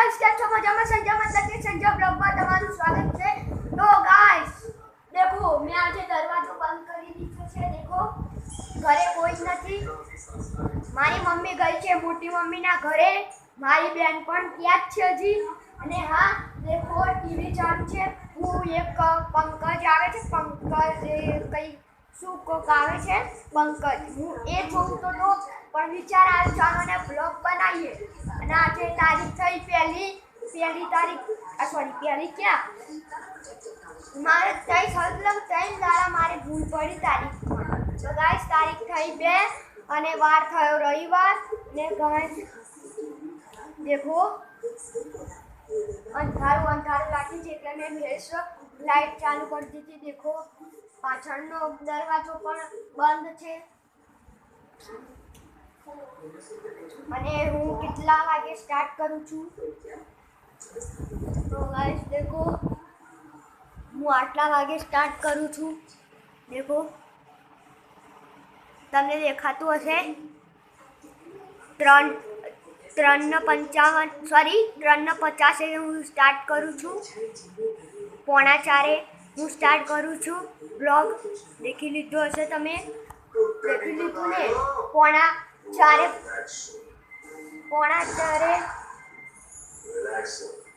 Guys कैसे हो? मजा में संजय मतलब के संजय ब्लॉग में તમારું સ્વાગત છે। તો ગાइस देखो मैं आज दरवाજો બંધ કરી દીધો છે। देखो ઘરે કોઈ જ નથી। મારી મમ્મી ગઈ છે મોટી મમ્મીના ઘરે। મારી બેન પણ ત્યાં જ છે હજી। અને હા देखो ટીવી ચાલુ છે। હું એક પંકજ આવે છે પંકજ કઈ શું કોક આવે છે પંકજ હું એ જોઉં તો પણ વિચાર આવ્યો ચાલો ને બ્લોગ બનાવીએ। અને આજે તારીખ થઈ પહેલી તારીખ સોરી પહેલી ક્યાં મારે થઈ સલગ 3 દાડા મારે ભૂલ પડી તારીખમાં। તો ગાઈસ તારીખ થઈ 2 અને વાર થયો રવિવાર ને ગાઈસ देखो અંધારું લાગી છે એટલે મેં લાઈટ ચાલુ કરી દીધી। देखो પાછળનો દરવાજો પણ બંધ છે અને હું કેટલા વાગે સ્ટાર્ટ કરું છું તો ગાઈસ देखो હું આટલા વાગે સ્ટાર્ટ કરું છું। देखो તમને દેખાતું હશે 3:55 સોરી 3:50 હું સ્ટાર્ટ કરું છું। 3:45 હું સ્ટાર્ટ કરું છું બ્લોગ। દેખી લીધો હશે તમે દેખી લીધું ને 3:45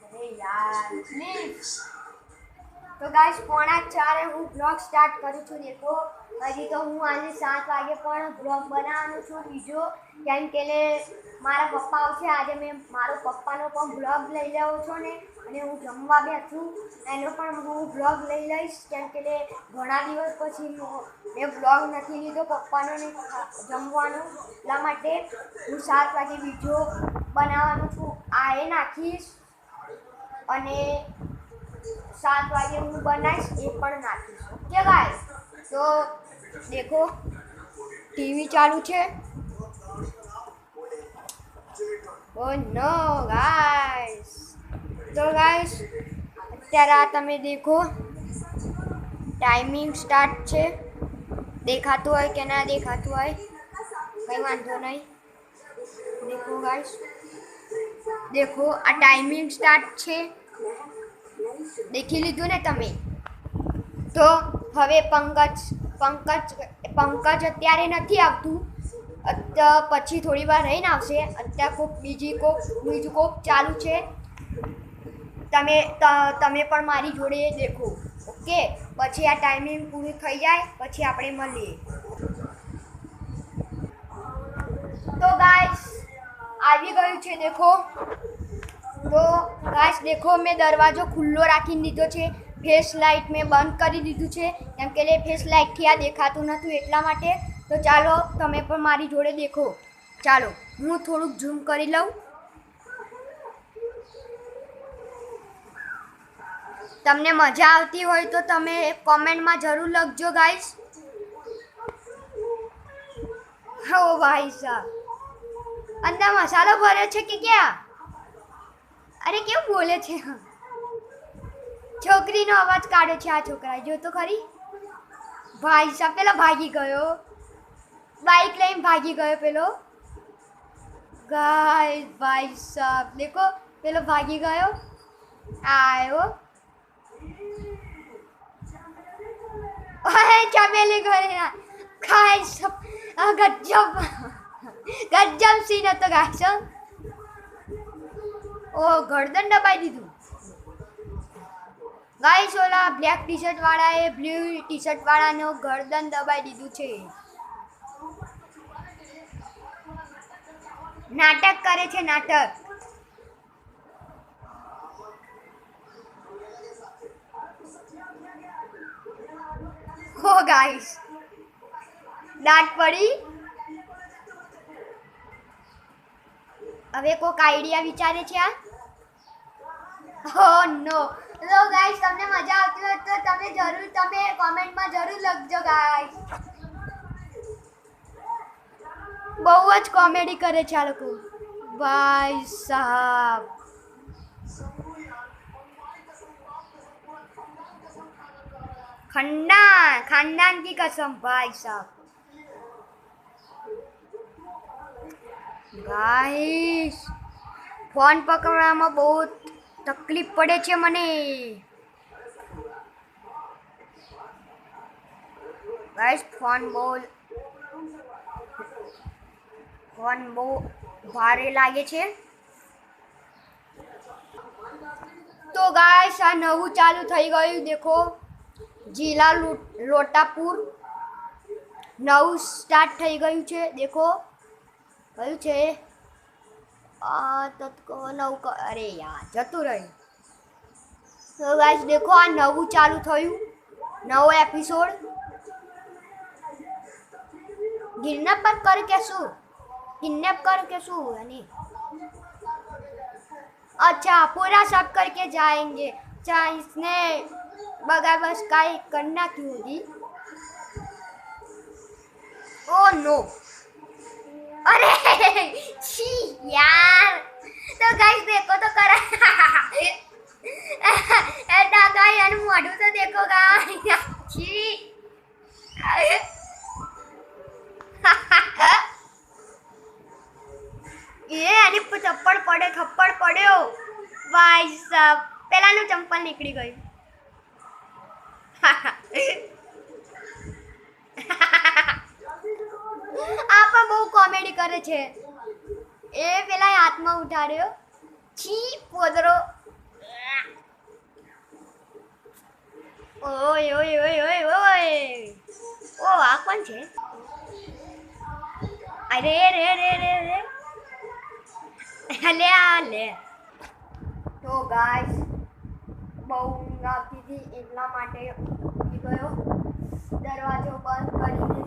अरे यार प्लीज तो गाइस 3:45 હું બ્લોગ સ્ટાર્ટ કરું છું। देखो હજી તો હું આજે 7 વાગે પણ બ્લોગ બનાવવાનો છું બીજો કેમ કે મારા પપ્પા આવશે આજે મેં મારો પપ્પાનો પણ બ્લોગ લઈ લેવો છો ને અને હું જમવા બેઠું એનો પણ હું બ્લોગ લઈ લઈશ કેમ કે ઘણા દિવસ પછી મેં બ્લોગ નથી લીધો પપ્પાનો ને જમવાનો એટલા માટે હું 7 વાગે બીજો બનાવવાનો છું આ એ નાખીશ અને 7 વાગે હું બનાવીશ એ પણ નાખીશ। ઓકે ગાઈસ तो देखो टीवी चालू છે। ओ नो गाइस तो गाइस અત્યારે આ તમે देखो टाइमिंग स्टार्ट છે દેખાતું હોય કે ના દેખાતું હોય કઈ વાંધો નહીં। देखो गाइस देखो આ टाइमिंग स्टार्ट છે દેખી લીધું ને તમે। તો હવે પંકજ અત્યારે નથી આવતું પછી થોડી વાર રહીને આવશે। અત્યારે બીજું કોક ચાલુ છે તમે પણ મારી જોડે દેખો ઓકે પછી આ ટાઈમિંગ પૂરી થઈ જાય પછી આપણે મળીએ। તો ગાઈસ આવી ગયું છે देखो તો ગાઈસ देखो મેં દરવાજો ખુલ્લો રાખી દીધો છે ફેસ લાઇટ મેં બંધ કરી દીધું છે કેમ કે ફેસ લાઇટથી આ દેખાતું નહોતું એટલા માટે। તો ચાલો તમે પણ મારી જોડે દેખો ચાલો હું થોડુંક ઝૂમ કરી લઉં તમને મજા આવતી હોય તો તમે કોમેન્ટમાં જરૂર લખજો ગાઈસ। હો ભાઈ સાહેબ અંદર મસાલો ભર્યો છે કે ક્યાં અરે કેવું બોલે છે છોકરીનો અવાજ કાઢે છે આ છોકરા જો તો ખરી ભાઈ સાહેબ પેલો ભાગી ગયો બાઇક લઈને ભાગી ગયો પેલો ગાઈસ ભાઈ સાહેબ देखो પેલો ભાગી ગયો આયો ઓય ચમેલી ઘરે ગાઈસ ગજબ સીન હતો ગાઈસ। ઓ ગરદન દબાઈ દીધું ગાઈસ ઓલા બ્લેક ટી શર્ટ વાળાએ બ્લુ ટી શર્ટ વાળાનો ગરદન દબાઈ દીધું છે। નાટક કરે છે નાટક। હો ગાઈસ દાંત પડી હવે કોક આઈડિયા વિચારે છે આ ઓ નો તો ગાઈસ તમને મજા આવતી હોય તો તમે કોમેન્ટમાં જરૂર લખજો ગાઈસ। બહુ જ કોમેડી કરે છે આ લોકો ભાઈ સાહેબ खानदान की कसम भाई साहब गाइस ફોન પકડવામાં બહુ તકલીફ પડે છે મને. ગાઈસ ફોન બહુ ભારે લાગે છે. તો ગાઈસ આ નવું ચાલુ થઈ ગયું દેખો. જિલ્લા લોટાપુર નવું સ્ટાર્ટ થઈ ગયું છે દેખો. કયું છે અરે યાર જતું રહ્યું. તો ગાઈસ દેખો આ નવું ચાલુ થયું, નવો એપિસોડ. કિડનેપ करके શું यानी अच्छा पूरा सब करके जाएंगे. अच्छा इसने बगैर बस का करना क्यों दी. ओ नो अरे छी यार. તો ગાઈસ દેખો તો કરા એટા ગાઈ એનું મોઢું તો દેખો ગાઈ. છી એ આની થપ્પડ પડ્યો ભાઈ સાહેબ. પેલાનું ચંપલ નીકળી ગયું. આ પણ બહુ કોમેડી કરે છે. એ પેલા હાથમાં ઉઠાડ્યો. છી પોદરો. ઓય ઓય ઓય ઓય ઓય. ઓ આ કોણ છે. અરે રે રે રે રે લે. તો ગાઈસ બહુ ઊંઘ આવતી હતી એટલા માટે ઊંઘી ગયો. દરવાજો બંધ કરીને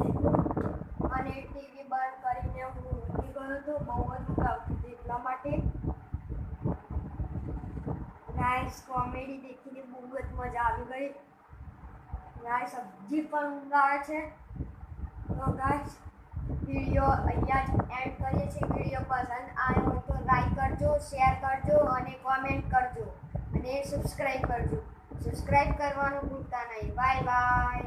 અને ટીવી બંધ કરીને હું ઊંઘી ગયો તો બહુ જ ઊંઘ આવતી હતી એટલા માટે. ગાઈસ કોમેડી દેખીને બહુ જ મજા આવી ગઈ. ગાઈસ હજી પણ ઊંઘ આવે છે. તો ગાઈસ વિડીયો અહીંયા જ એન્ડ કરીએ છીએ. વિડીયો પસંદ આવ્યો હોય તો લાઈક કરજો, શેર કરજો અને કોમેન્ટ કરજો અને સબસ્ક્રાઈબ કરજો. સબસ્ક્રાઈબ કરવાનું ભૂલતા નહીં. Bye bye.